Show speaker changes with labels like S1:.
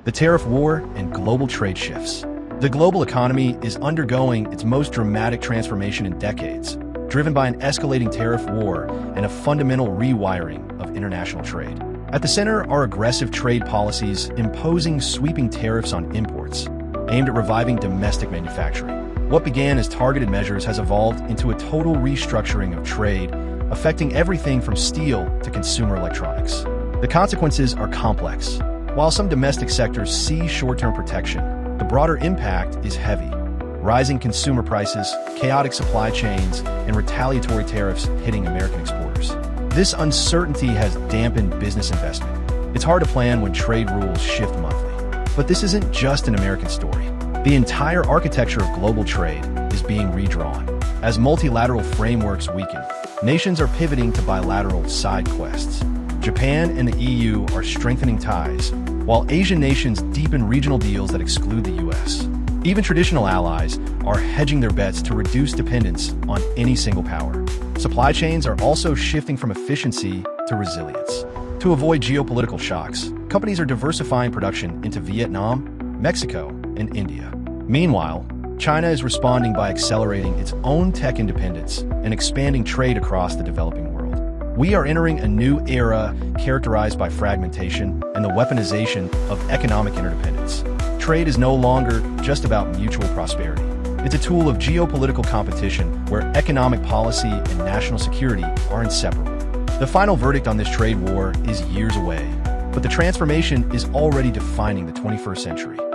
S1: the tariff war, and global trade shifts. The global economy is undergoing its most dramatic transformation in decades, driven by an escalating tariff war and a fundamental rewiring of international trade. At the center are aggressive trade policies imposing sweeping tariffs on imports, aimed at reviving domestic manufacturing. What began as targeted measures has evolved into a total restructuring of trade, affecting everything from steel to consumer electronics. The consequences are complex. While some domestic sectors see short-term protection, the broader impact is heavy. Rising consumer prices, chaotic supply chains, and retaliatory tariffs hitting American exporters. This uncertainty has dampened business investment. It's hard to plan when trade rules shift monthly. But this isn't just an American story. The entire architecture of global trade is being redrawn. As multilateral frameworks weaken, nations are pivoting to bilateral side quests. Japan and the EU are strengthening ties, while Asian nations deepen regional deals that exclude the US. Even traditional allies are hedging their bets to reduce dependence on any single power. Supply chains are also shifting from efficiency to resilience. To avoid geopolitical shocks, companies are diversifying production into Vietnam, Mexico, and India. Meanwhile, China is responding by accelerating its own tech independence and expanding trade across the developing world. We are entering a new era characterized by fragmentation and the weaponization of economic interdependence. Trade is no longer just about mutual prosperity. It's a tool of geopolitical competition where economic policy and national security are inseparable. The final verdict on this trade war is years away, but the transformation is already defining the 21st century.